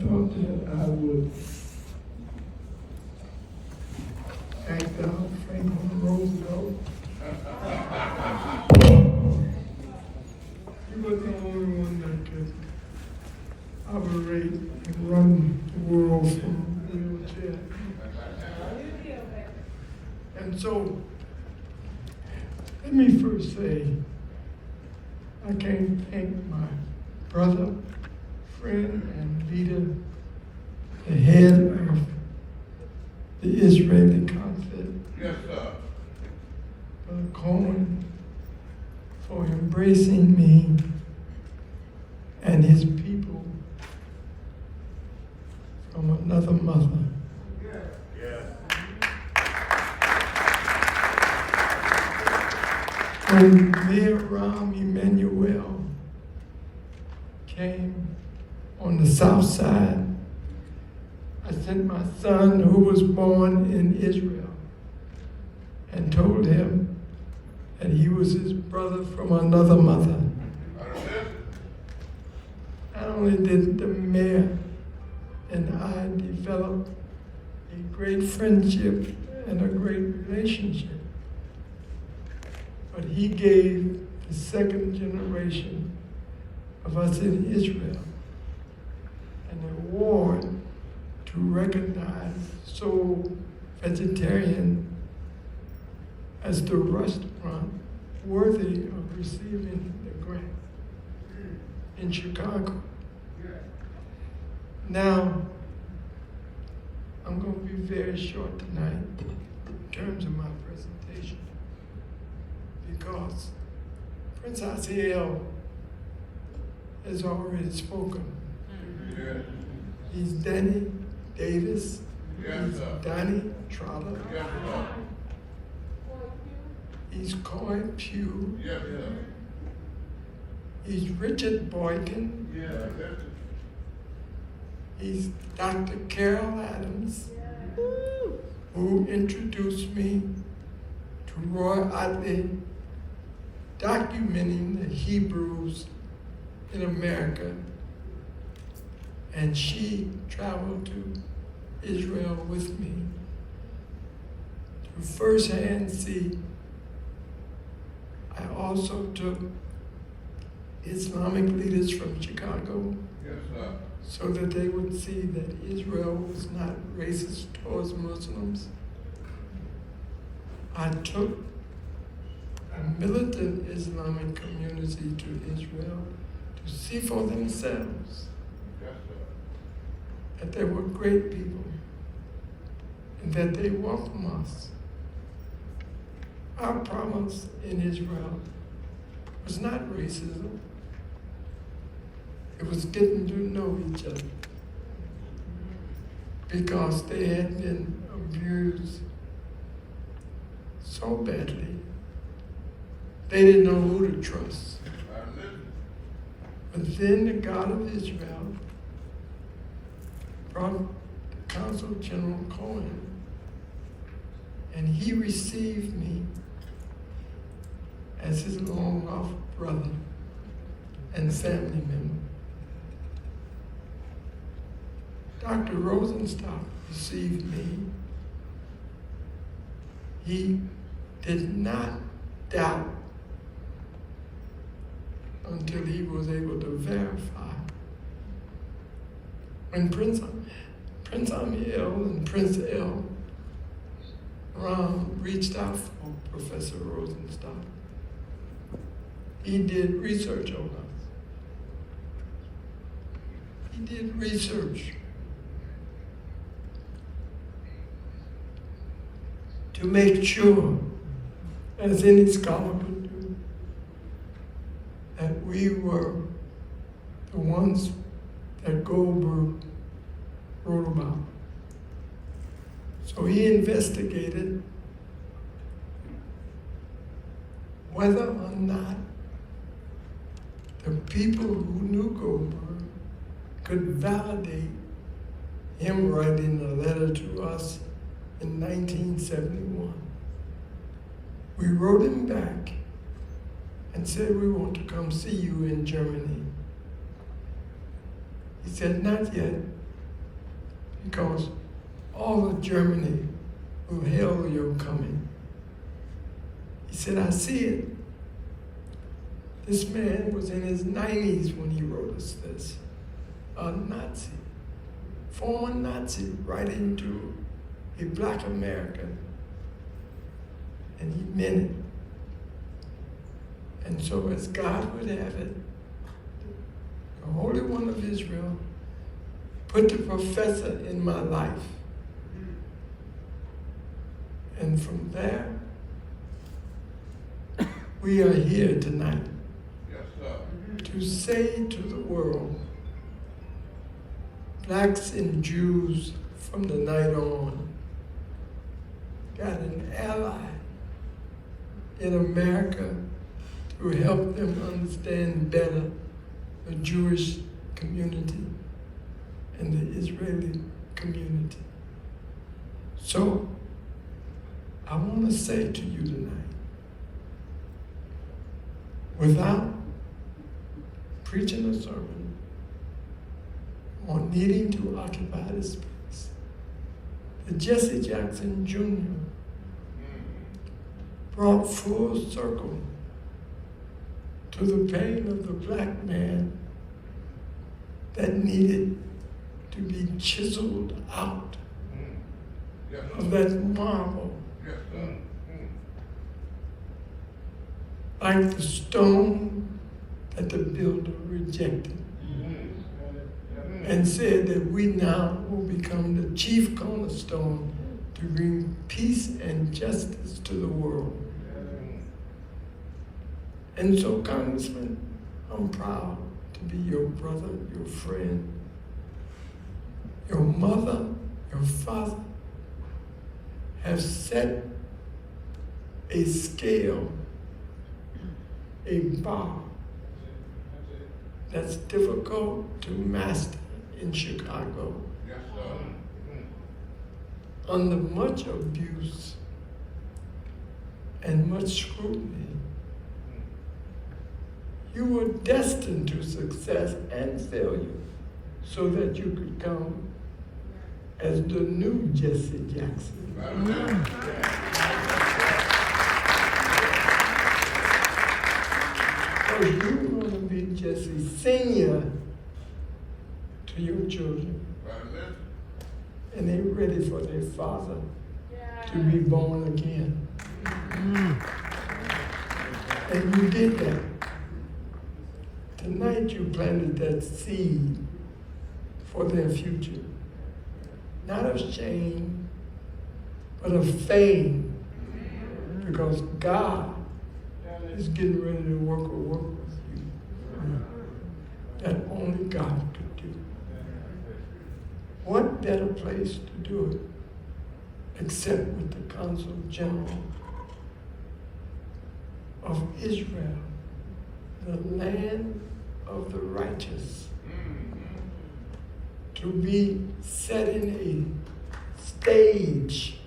thought that I would act out Franklin Roosevelt. He was the only one that could operate and run the world from a wheelchair. And so, let me first say, I can't thank my brother, friend, and leader, the head of the Israeli conflict, Yes, sir. Brother Cohen, for embracing me and his people from another mother. Yes. When Mayor Rahm Emanuel came on the south side, I sent my son, who was born in Israel, and told him that he was his brother from another mother. Not only did the mayor and I develop a great friendship and a great relationship, but he gave the second generation of us in Israel an award to recognize Soul Vegetarian as the restaurant worthy of receiving the grant in Chicago. Now, I'm going to be very short tonight in terms of my presentation, because Prince Asiel has already spoken. Yes. He's Danny Davis, Yes, he's sir. Donnie Trotter, Yes, sir. he's Coy Pugh, Yes, sir. he's Richard Boykin, Yes. he's Dr. Carol Adams, who introduced me to Roy Otley, documenting the Hebrews in America. And she traveled to Israel with me to firsthand see. I also took Islamic leaders from Chicago Yes, sir. so that they would see that Israel was not racist towards Muslims. I took a militant Islamic community to Israel to see for themselves Yes, sir. that they were great people and that they welcome us. Our promise in Israel was not racism. It was getting to know each other, because they had been abused so badly, they didn't know who to trust. But then the God of Israel brought the Consul General Cohen, and he received me as his long-lost brother and family member. Dr. Rosenstock received me. He did not doubt until he was able to verify. When Prince Amiel and Prince L. Ram reached out for Professor Rosenstock, he did research on us. He did research to make sure, as any scholar would do, that we were the ones that Goldberg wrote about. So he investigated whether or not the people who knew Goldberg could validate him writing a letter to us in 1971. We wrote him back and said, we want to come see you in Germany. He said, not yet, because all of Germany will hail your coming. He said, I see it. This man was in his 90s when he wrote us this. A Nazi, former Nazi, writing to a black American. And he meant it. And so as God would have it, the Holy One of Israel put the professor in my life. And from there, we are here tonight to say to the world, blacks and Jews from the night on got an ally in America to help them understand better the Jewish community and the Israeli community. So, I want to say to you tonight, without preaching a sermon or needing to occupy the space, that Jesse Jackson Jr. brought full circle to the pain of the black man that needed to be chiseled out of that marble. Like the stone that the builder rejected and said that we now will become the chief cornerstone to bring peace and justice to the world. And so, Congressman, I'm proud to be your brother, your friend, your mother, your father have set a scale, a bar that's difficult to master in Chicago. Yes, sir. Under much abuse and much scrutiny. You were destined to success and failure so that you could come as the new Jesse Jackson. Because you're going to be Jesse Senior to your children. And they're ready for their father to be born again. And you did that. Tonight you planted that seed for their future. Not of shame, but of fame. Because God is getting ready to work with you that only God could do. What better place to do it except with the Consul General of Israel, the land of the righteous, to be set in a stage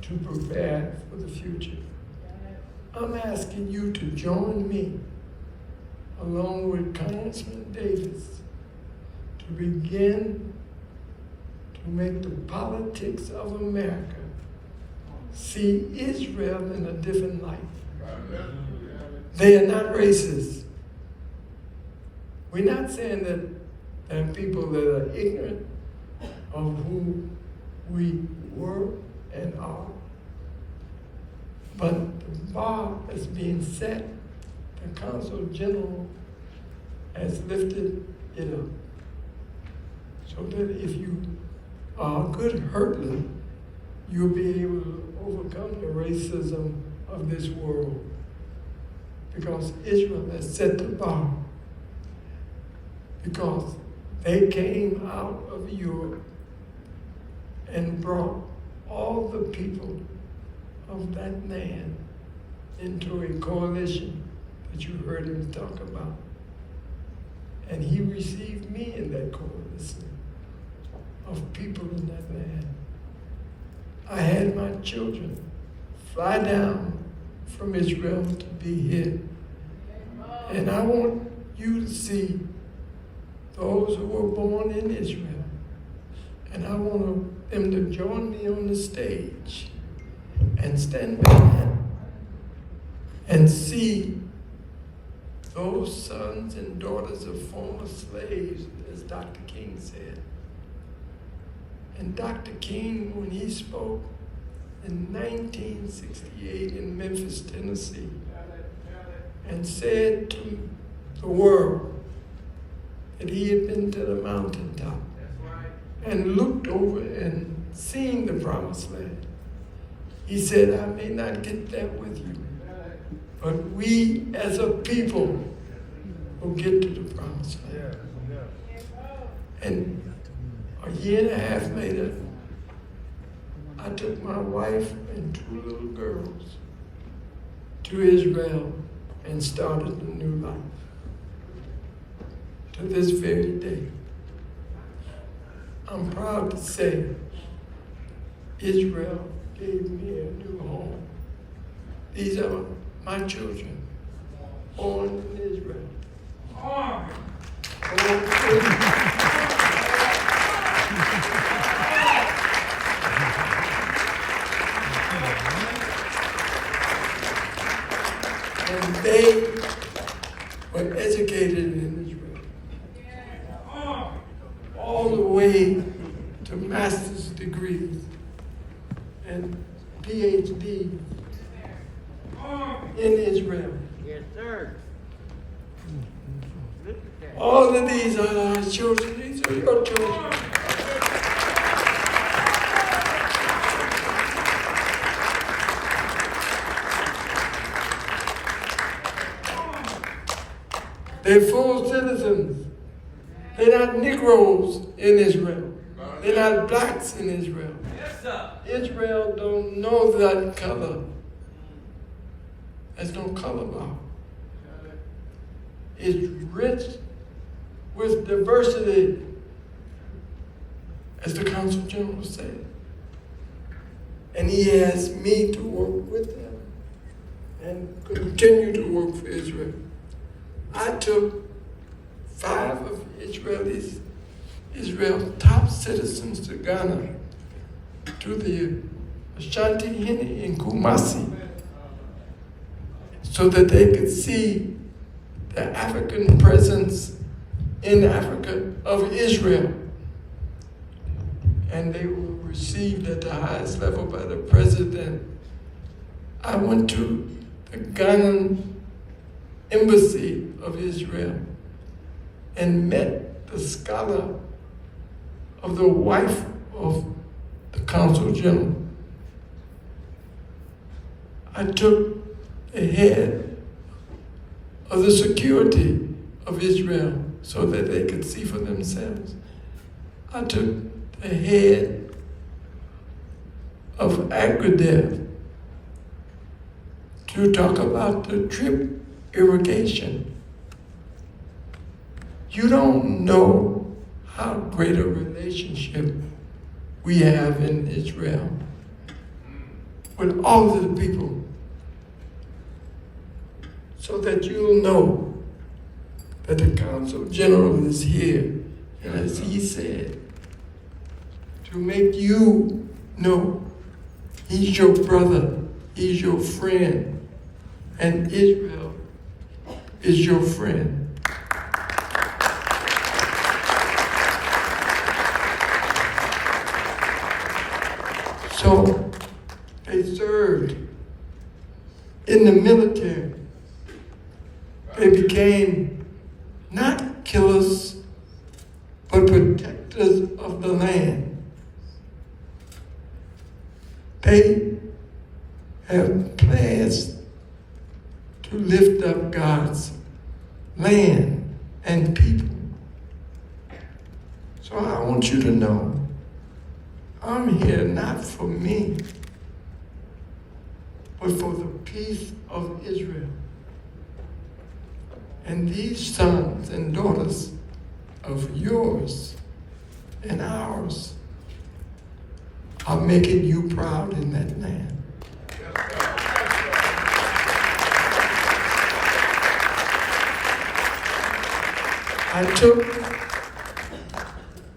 to prepare for the future. I'm asking you to join me, along with Congressman Davis, to begin to make the politics of America see Israel in a different light. They are not racist. We're not saying that there are people that are ignorant of who we were and are. But the bar is being set. The Consul General has lifted it up. So that if you are a good hurdler, you'll be able to overcome the racism of this world. Because Israel has set the bar. Because they came out of Europe and brought all the people of that land into a coalition that you heard him talk about. And he received me in that coalition of people in that land. I had my children fly down from Israel to be here And I want you to see those who were born in Israel. And I want them to join me on the stage and stand back and see those sons and daughters of former slaves, as Dr. King said. And Dr. King, when he spoke in 1968 in Memphis, Tennessee, and said to the world that he had been to the mountaintop and looked over and seen the promised land. He said, I may not get there with you, but we as a people will get to the promised land. And a year and a half later, I took my wife and 2 little girls to Israel and started a new life. To this very day, I'm proud to say Israel gave me a new home. These are my children, born in Israel. And they were educated in Israel, all the way to master's degrees and PhD in Israel. Yes, sir. All of these are our children. These are your children. They're full citizens. They're not Negroes in Israel. They're not blacks in Israel. Yes, sir. Israel don't know that color. There's no color law. It's rich with diversity, as the Consul General said. And he asked me to work with them and continue to work for Israel. I took 5 of Israel's top citizens to Ghana, to the Ashanti Hene in Kumasi, so that they could see the African presence in Africa of Israel. And they were received at the highest level by the president. I went to the Ghanaian embassy of Israel and met the scholar of the wife of the Consul General. I took the head of the security of Israel so that they could see for themselves. I took the head of Agradev to talk about the drip irrigation. You don't know how great a relationship we have in Israel with all of the people, so that you'll know that the Consul General is here, and as he said, to make you know he's your brother, he's your friend, and Israel is your friend. So they served in the military. They became not killers, but protectors of the land. They have plans to lift up God's land and people. So I want you to know, I'm here not for me, but for the peace of Israel. And these sons and daughters of yours and ours are making you proud in that land. I took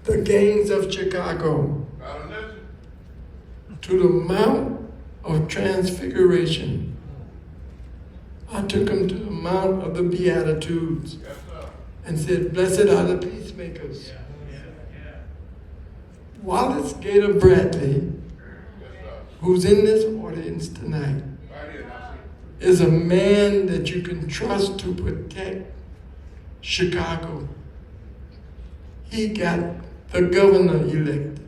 the gangs of Chicago to the Mount of Transfiguration. I took them to the Mount of the Beatitudes and said, blessed are the peacemakers. Wallace Gator Bradley, who's in this audience tonight, is a man that you can trust to protect Chicago. He got the governor elected.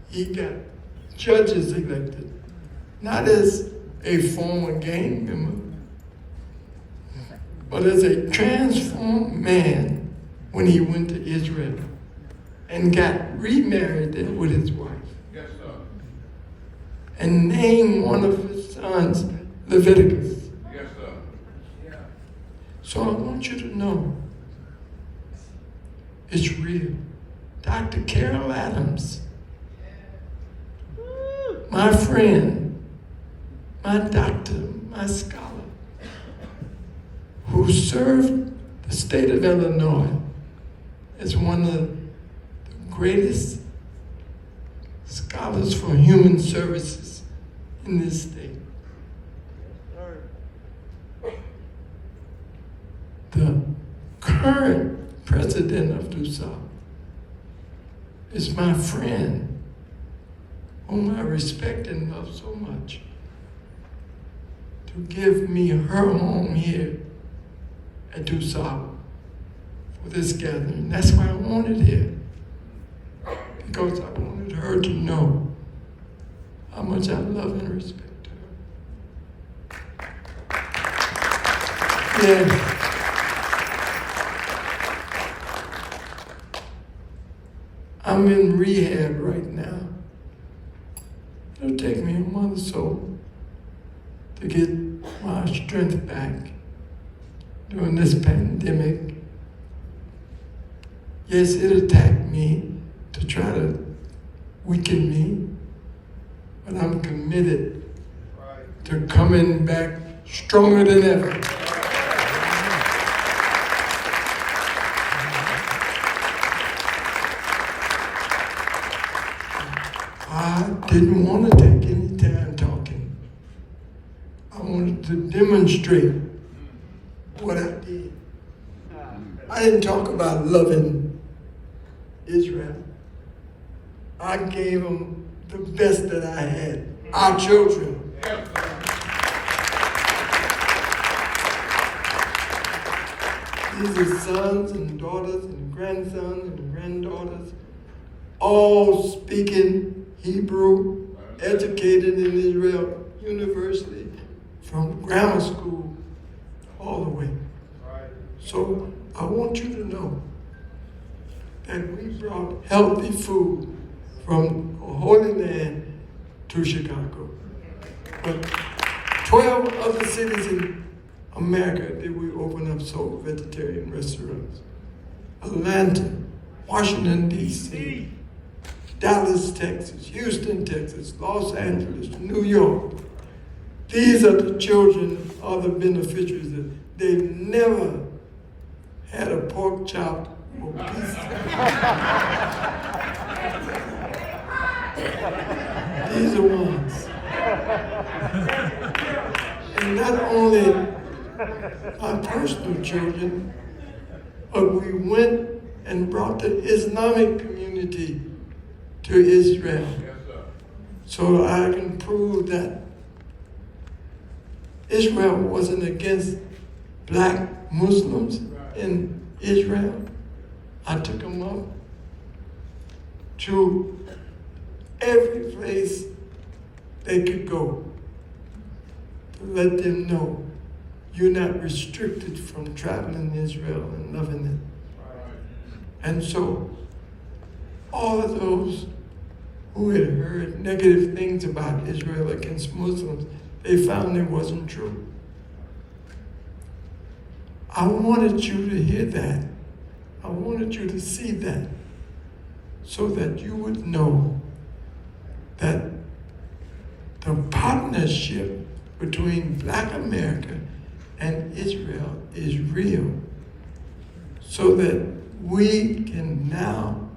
He got judges elected, not as a former gang member, but as a transformed man when he went to Israel and got remarried there with his wife. Yes, sir. And named one of his sons Leviticus. Yes, sir. Yeah. So I want you to know it's real. Dr. Carol Adams, my friend, my doctor, my scholar, who served the state of Illinois as one of the greatest scholars for human services in this state. The current president of DUSA is my friend, whom I respect and love so much, to give me her home here at DUSA for this gathering. That's why I wanted here, because I wanted her to know how much I love and respect her. Yeah. I'm in rehab right now. It'll take me a month or so to get my strength back during this pandemic. Yes, it attacked me to try to weaken me, but I'm committed to coming back stronger than ever. I didn't want to take any time talking. I wanted to demonstrate what I did. I didn't talk about loving Israel. I gave them the best that I had, our children. These are sons and daughters and grandsons and granddaughters, all speaking Hebrew, educated in Israel University, from grammar school all the way. So I want you to know that we brought healthy food from Holy Land to Chicago. But 12 other cities in America did we open up sole vegetarian restaurants. Atlanta, Washington, D.C., Dallas, Texas, Houston, Texas, Los Angeles, New York. These are the children of the beneficiaries. They've never had a pork chop or pizza. These are ones. And not only my personal children, but we went and brought the Islamic community to Israel. So I can prove that Israel wasn't against black Muslims in Israel. I took them up to every place they could go to let them know you're not restricted from traveling Israel and loving it. And so all of those who had heard negative things about Israel against Muslims, they found it wasn't true. I wanted you to hear that. I wanted you to see that, so that you would know that the partnership between Black America and Israel is real, so that we can now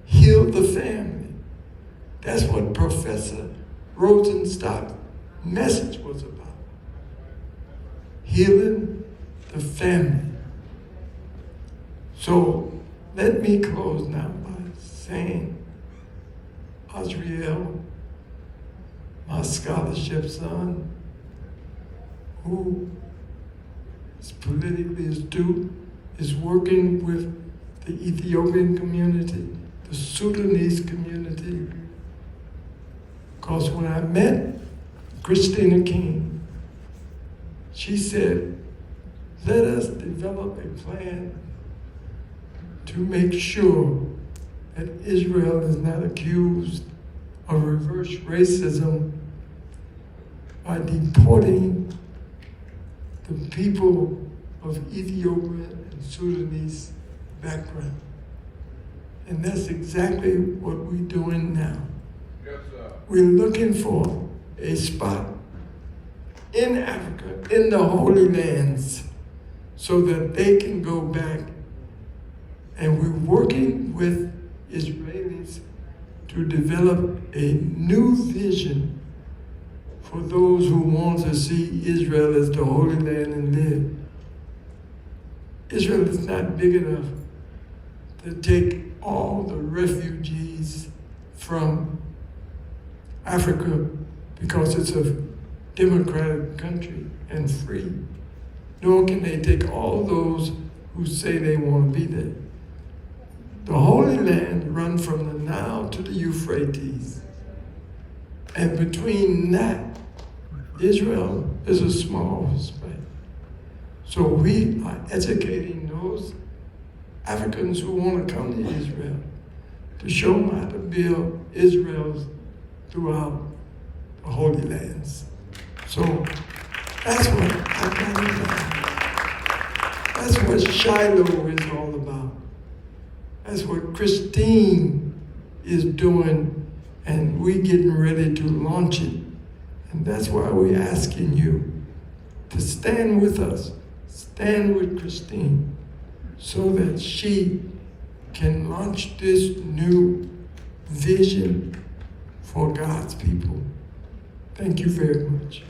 heal the family. That's what Professor Rosenstock's message was about. Healing the family. So let me close now by saying, Asiel, my scholarship son, who is politically astute, is working with the Ethiopian community, the Sudanese community. Because when I met Christina King, she said, let us develop a plan to make sure that Israel is not accused of reverse racism by deporting the people of Ethiopian and Sudanese background. And that's exactly what we're doing now. Yes, sir. We're looking for a spot in Africa, in the Holy Lands, so that they can go back. And we're working with Israelis to develop a new vision for those who want to see Israel as the Holy Land and live. Israel is not big enough to take all the refugees from Africa because it's a democratic country and free. Nor can they take all those who say they want to be there. The Holy Land runs from the Nile to the Euphrates. And between that, Israel is a small space. So we are educating those Africans who want to come to Israel to show them how to build Israel throughout the Holy Lands. So that's what I got about. That's what Shiloh is all about. That's what Christine is doing, and we're getting ready to launch it. And that's why we're asking you to stand with us, stand with Christine, so that she can launch this new vision for God's people. Thank you very much.